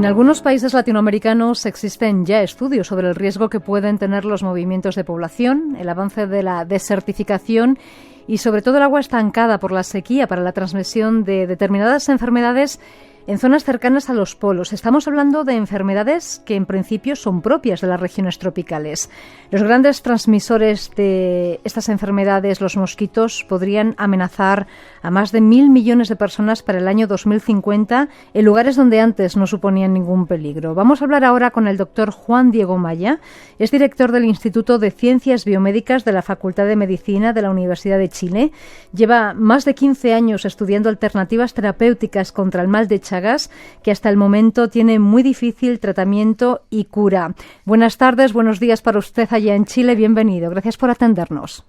En algunos países latinoamericanos existen ya estudios sobre el riesgo que pueden tener los movimientos de población, el avance de la desertificación y sobre todo el agua estancada por la sequía para la transmisión de determinadas enfermedades en zonas cercanas a los polos. Estamos hablando de enfermedades que en principio son propias de las regiones tropicales. Los grandes transmisores de estas enfermedades, los mosquitos, podrían amenazar a más de 1.000 millones de personas para el año 2050 en lugares donde antes no suponían ningún peligro. Vamos a hablar ahora con el doctor Juan Diego Maya. Es director del Instituto de Ciencias Biomédicas de la Facultad de Medicina de la Universidad de Chile. Lleva más de 15 años estudiando alternativas terapéuticas contra el mal de Chagas, que hasta el momento tiene muy difícil tratamiento y cura. Buenas tardes, buenos días para usted allá en Chile. Bienvenido. Gracias por atendernos.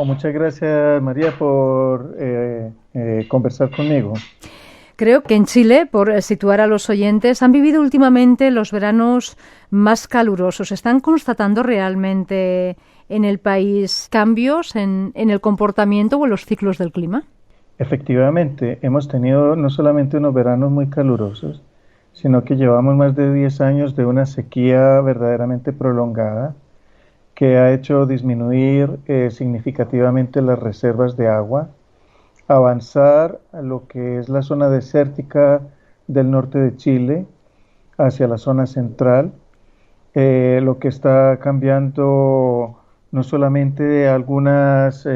Muchas gracias, María, por conversar conmigo. Creo que en Chile, por situar a los oyentes, han vivido últimamente los veranos más calurosos. ¿Están constatando realmente en el país cambios en el comportamiento o en los ciclos del clima? Efectivamente, hemos tenido no solamente unos veranos muy calurosos, sino que llevamos más de 10 años de una sequía verdaderamente prolongada que ha hecho disminuir significativamente las reservas de agua, avanzar a lo que es la zona desértica del norte de Chile hacia la zona central, lo que está cambiando no solamente algunas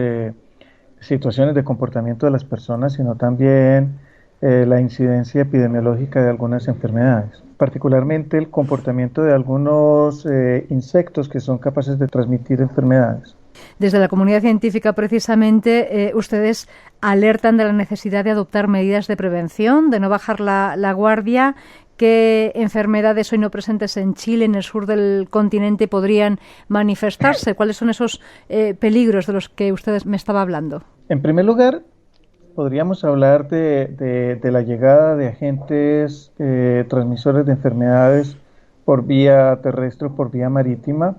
situaciones de comportamiento de las personas, sino también la incidencia epidemiológica de algunas enfermedades, particularmente el comportamiento de algunos insectos que son capaces de transmitir enfermedades. Desde la comunidad científica, precisamente, ustedes alertan de la necesidad de adoptar medidas de prevención, de no bajar la guardia. ¿Qué enfermedades hoy no presentes en Chile, en el sur del continente, podrían manifestarse? ¿Cuáles son esos peligros de los que ustedes me estaba hablando? En primer lugar, podríamos hablar de la llegada de agentes transmisores de enfermedades por vía terrestre o por vía marítima,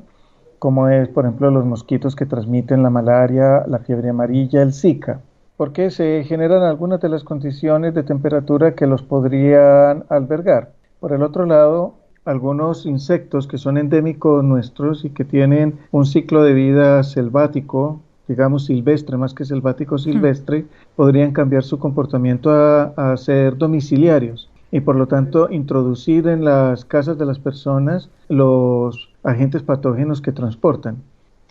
como es, por ejemplo, los mosquitos que transmiten la malaria, la fiebre amarilla, el Zika, porque se generan algunas de las condiciones de temperatura que los podrían albergar. Por el otro lado, algunos insectos que son endémicos nuestros y que tienen un ciclo de vida selvático, digamos silvestre, más que selvático, silvestre, podrían cambiar su comportamiento a ser domiciliarios y por lo tanto introducir en las casas de las personas los agentes patógenos que transportan.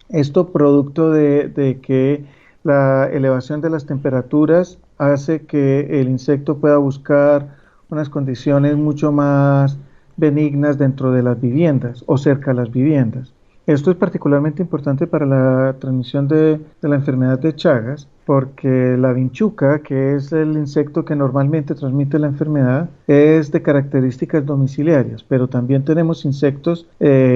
Esto producto de que la elevación de las temperaturas hace que el insecto pueda buscar unas condiciones mucho más benignas dentro de las viviendas o cerca de las viviendas. Esto es particularmente importante para la transmisión de la enfermedad de Chagas, porque la vinchuca, que es el insecto que normalmente transmite la enfermedad, es de características domiciliarias, pero también tenemos insectos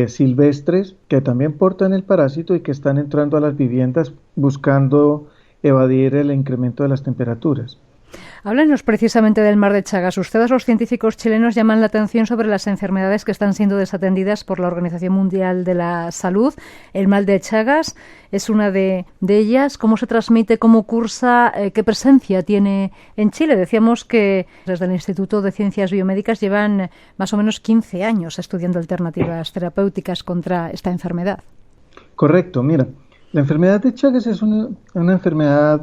silvestres que también portan el parásito y que están entrando a las viviendas buscando evadir el incremento de las temperaturas. Háblenos precisamente del mar de Chagas. Ustedes, los científicos chilenos, llaman la atención sobre las enfermedades que están siendo desatendidas por la Organización Mundial de la Salud. El mal de Chagas es una de ellas. ¿Cómo se transmite? ¿Cómo cursa? ¿Qué presencia tiene en Chile? Decíamos que desde el Instituto de Ciencias Biomédicas llevan más o menos 15 años estudiando alternativas terapéuticas contra esta enfermedad. Correcto, mira. La enfermedad de Chagas es una enfermedad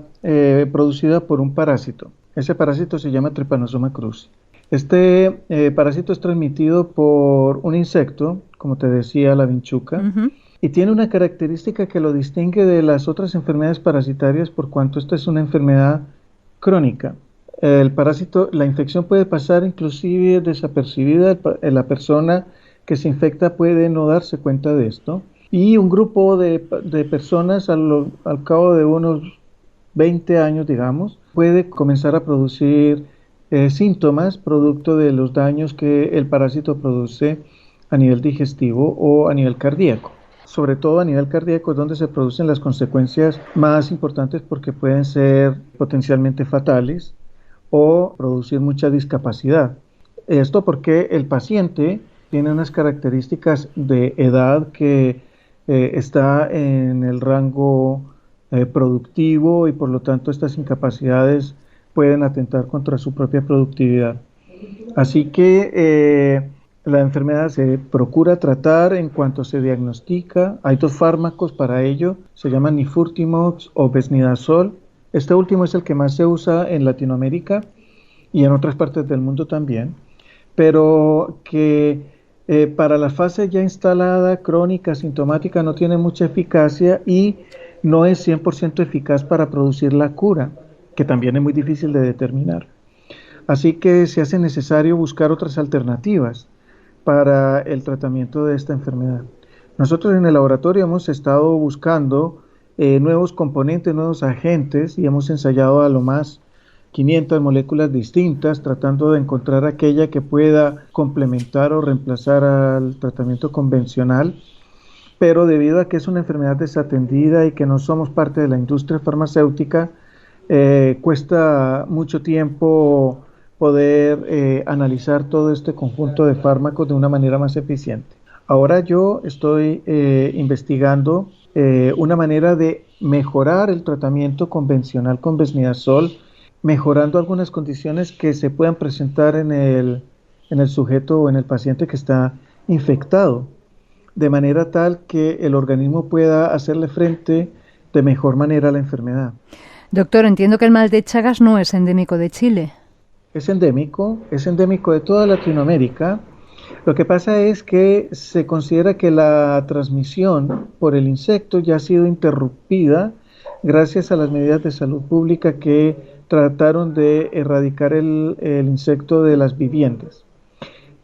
producida por un parásito. Ese parásito se llama Trypanosoma cruzi. Este parásito es transmitido por un insecto, como te decía, la vinchuca, y tiene una característica que lo distingue de las otras enfermedades parasitarias por cuanto esta es una enfermedad crónica. El parásito, la infección puede pasar inclusive desapercibida, la persona que se infecta puede no darse cuenta de esto. Y un grupo de personas al cabo de unos 20 años, digamos, puede comenzar a producir síntomas producto de los daños que el parásito produce a nivel digestivo o a nivel cardíaco. Sobre todo a nivel cardíaco es donde se producen las consecuencias más importantes porque pueden ser potencialmente fatales o producir mucha discapacidad. Esto porque el paciente tiene unas características de edad que está en el rango productivo y por lo tanto estas incapacidades pueden atentar contra su propia productividad. Así que la enfermedad se procura tratar en cuanto se diagnostica. Hay dos fármacos para ello, se llaman nifurtimox o besnidazol. Este último es el que más se usa en Latinoamérica y en otras partes del mundo también, pero que para la fase ya instalada, crónica, sintomática, no tiene mucha eficacia y no es 100% eficaz para producir la cura, que también es muy difícil de determinar. Así que se hace necesario buscar otras alternativas para el tratamiento de esta enfermedad. Nosotros en el laboratorio hemos estado buscando nuevos componentes, nuevos agentes y hemos ensayado a lo más 500 moléculas distintas, tratando de encontrar aquella que pueda complementar o reemplazar al tratamiento convencional, pero debido a que es una enfermedad desatendida y que no somos parte de la industria farmacéutica, cuesta mucho tiempo poder analizar todo este conjunto de fármacos de una manera más eficiente. Ahora yo estoy investigando una manera de mejorar el tratamiento convencional con besnidazol, mejorando algunas condiciones que se puedan presentar en el sujeto o en el paciente que está infectado, de manera tal que el organismo pueda hacerle frente de mejor manera a la enfermedad. Doctor, entiendo que el mal de Chagas no es endémico de Chile. Es endémico de toda Latinoamérica. Lo que pasa es que se considera que la transmisión por el insecto ya ha sido interrumpida gracias a las medidas de salud pública que trataron de erradicar el insecto de las viviendas.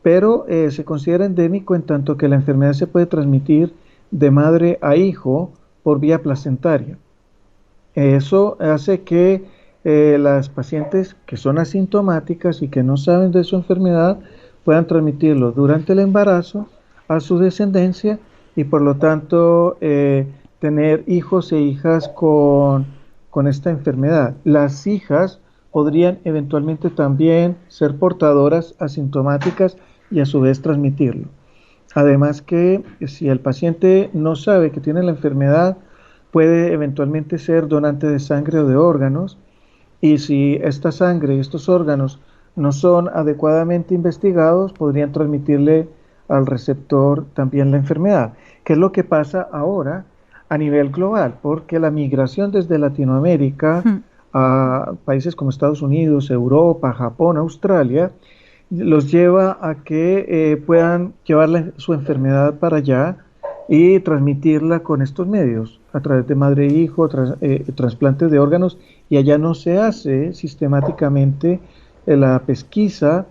Pero se considera endémico en tanto que la enfermedad se puede transmitir de madre a hijo por vía placentaria. Eso hace que las pacientes que son asintomáticas y que no saben de su enfermedad puedan transmitirlo durante el embarazo a su descendencia y por lo tanto tener hijos e hijas con esta enfermedad. Las hijas podrían eventualmente también ser portadoras asintomáticas y a su vez transmitirlo. Además que si el paciente no sabe que tiene la enfermedad, puede eventualmente ser donante de sangre o de órganos, y si esta sangre y estos órganos no son adecuadamente investigados, podrían transmitirle al receptor también la enfermedad, que es lo que pasa ahora a nivel global, porque la migración desde Latinoamérica a países como Estados Unidos, Europa, Japón, Australia, los lleva a que puedan llevar su enfermedad para allá y transmitirla con estos medios, a través de madre e hijo, trasplantes de órganos, y allá no se hace sistemáticamente la pesquisa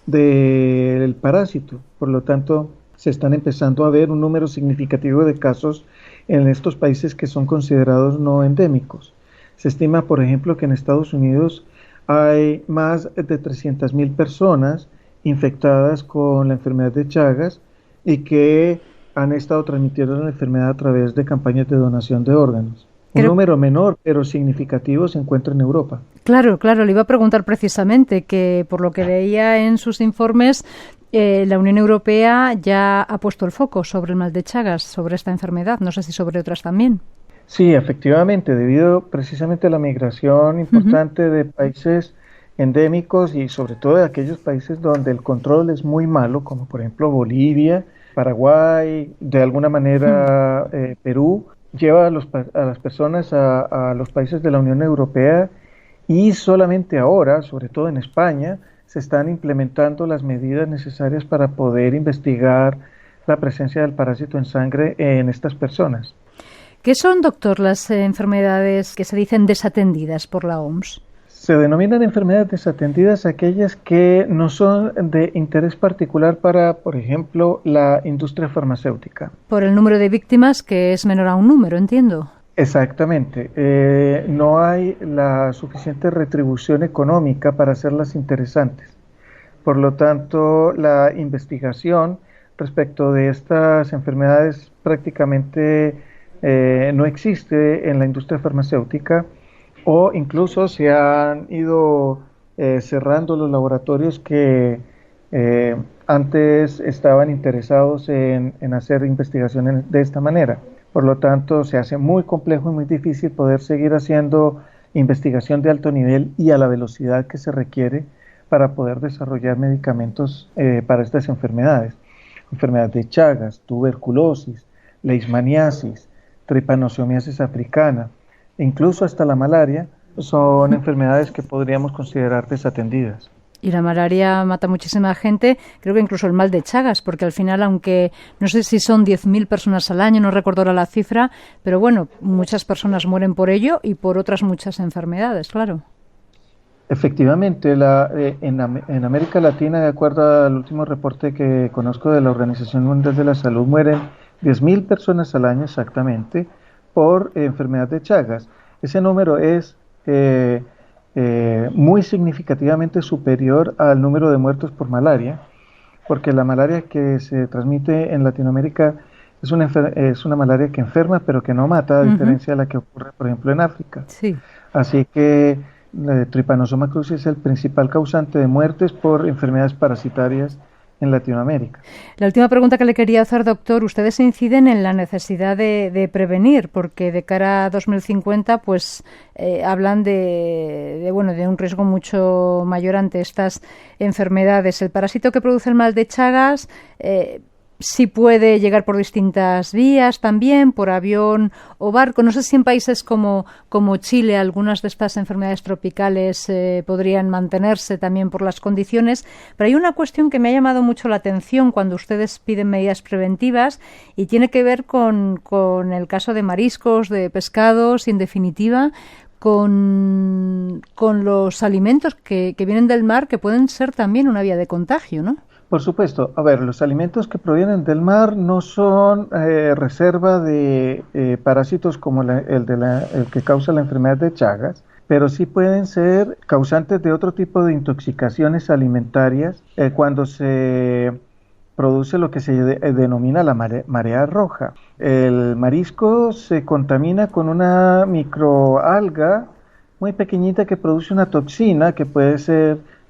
del parásito. Por lo tanto, se están empezando a ver un número significativo de casos en estos países que son considerados no endémicos. Se estima, por ejemplo, que en Estados Unidos hay más de 300.000 personas infectadas con la enfermedad de Chagas y que han estado transmitiendo la enfermedad a través de campañas de donación de órganos. Un número menor, pero significativo, se encuentra en Europa. Claro, le iba a preguntar precisamente que, por lo que veía en sus informes, la Unión Europea ya ha puesto el foco sobre el mal de Chagas, sobre esta enfermedad, no sé si sobre otras también. Sí, efectivamente, debido precisamente a la migración importante de países endémicos y sobre todo de aquellos países donde el control es muy malo, como por ejemplo Bolivia, Paraguay, de alguna manera Perú, lleva a las personas a los países de la Unión Europea, y solamente ahora, sobre todo en España, se están implementando las medidas necesarias para poder investigar la presencia del parásito en sangre en estas personas. ¿Qué son, doctor, las enfermedades que se dicen desatendidas por la OMS? Se denominan enfermedades desatendidas aquellas que no son de interés particular para, por ejemplo, la industria farmacéutica. Por el número de víctimas, que es menor a un número, entiendo. Exactamente. No hay la suficiente retribución económica para hacerlas interesantes. Por lo tanto, la investigación respecto de estas enfermedades prácticamente no existe en la industria farmacéutica, o incluso se han ido cerrando los laboratorios que antes estaban interesados en hacer investigaciones de esta manera. Por lo tanto, se hace muy complejo y muy difícil poder seguir haciendo investigación de alto nivel y a la velocidad que se requiere para poder desarrollar medicamentos para estas enfermedades. Enfermedades de Chagas, tuberculosis, leishmaniasis, tripanosomiasis africana, e incluso hasta la malaria, son enfermedades que podríamos considerar desatendidas. Y la malaria mata muchísima gente, creo que incluso el mal de Chagas, porque al final, aunque no sé si son 10.000 personas al año, no recuerdo ahora la cifra, pero bueno, muchas personas mueren por ello y por otras muchas enfermedades, claro. Efectivamente, en América Latina, de acuerdo al último reporte que conozco de la Organización Mundial de la Salud, mueren 10.000 personas al año exactamente por enfermedad de Chagas. Ese número es muy significativamente superior al número de muertos por malaria, porque la malaria que se transmite en Latinoamérica es una malaria que enferma pero que no mata, a diferencia de la que ocurre, por ejemplo, en África. Sí. Así que Trypanosoma cruzi es el principal causante de muertes por enfermedades parasitarias en Latinoamérica. La última pregunta que le quería hacer, doctor, ustedes inciden en la necesidad de prevenir, porque de cara a 2050 pues hablan de un riesgo mucho mayor ante estas enfermedades. El parásito que produce el mal de Chagas sí puede llegar por distintas vías también, por avión o barco. No sé si en países como Chile algunas de estas enfermedades tropicales podrían mantenerse también por las condiciones, pero hay una cuestión que me ha llamado mucho la atención cuando ustedes piden medidas preventivas y tiene que ver con el caso de mariscos, de pescados y, en definitiva, con los alimentos que vienen del mar, que pueden ser también una vía de contagio, ¿no? Por supuesto. A ver, los alimentos que provienen del mar no son reserva de parásitos como el que causa la enfermedad de Chagas, pero sí pueden ser causantes de otro tipo de intoxicaciones alimentarias cuando se produce lo que se denomina la marea roja. El marisco se contamina con una microalga muy pequeñita que produce una toxina que puede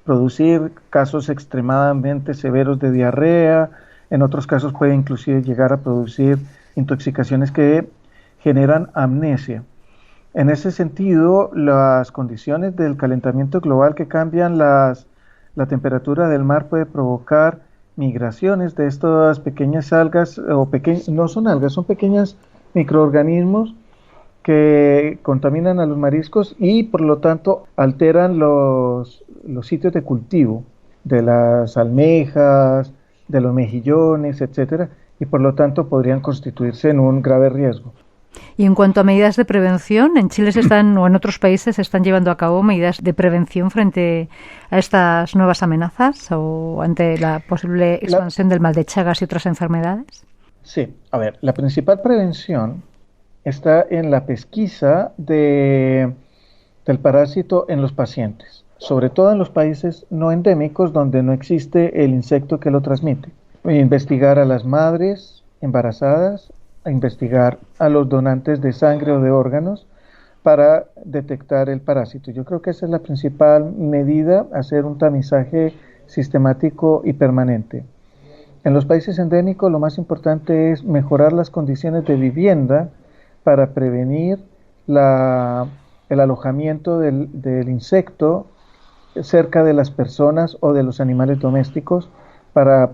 producir casos extremadamente severos de diarrea, en otros casos puede inclusive llegar a producir intoxicaciones que generan amnesia. En ese sentido, las condiciones del calentamiento global que cambian la temperatura del mar puede provocar migraciones de estas pequeñas algas, no son algas, son pequeños microorganismos que contaminan a los mariscos y por lo tanto alteran los sitios de cultivo de las almejas, de los mejillones, etcétera, y por lo tanto podrían constituirse en un grave riesgo. Y en cuanto a medidas de prevención, en Chile o en otros países se están llevando a cabo medidas de prevención frente a estas nuevas amenazas o ante la posible expansión del mal de Chagas y otras enfermedades. Sí, a ver, la principal prevención está en la pesquisa del parásito en los pacientes, sobre todo en los países no endémicos donde no existe el insecto que lo transmite. Investigar a las madres embarazadas, a investigar a los donantes de sangre o de órganos para detectar el parásito. Yo creo que esa es la principal medida, hacer un tamizaje sistemático y permanente. En los países endémicos lo más importante es mejorar las condiciones de vivienda para prevenir el alojamiento del insecto cerca de las personas o de los animales domésticos para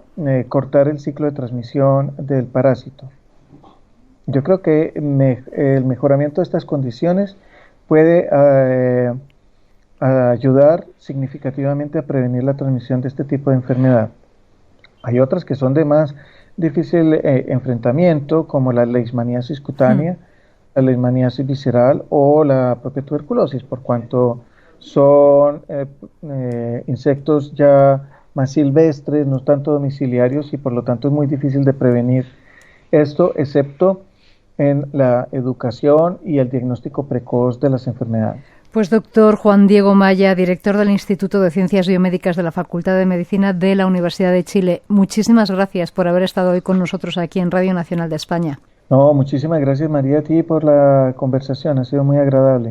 cortar el ciclo de transmisión del parásito. Yo creo que el mejoramiento de estas condiciones puede ayudar significativamente a prevenir la transmisión de este tipo de enfermedad. Hay otras que son de más difícil enfrentamiento, como la leishmaniasis cutánea, la leishmaniasis visceral o la propia tuberculosis, por cuanto son insectos ya más silvestres, no tanto domiciliarios, y por lo tanto es muy difícil de prevenir esto, excepto en la educación y el diagnóstico precoz de las enfermedades. Pues doctor Juan Diego Maya, director del Instituto de Ciencias Biomédicas de la Facultad de Medicina de la Universidad de Chile, muchísimas gracias por haber estado hoy con nosotros aquí en Radio Nacional de España. No, muchísimas gracias, María, a ti por la conversación, ha sido muy agradable.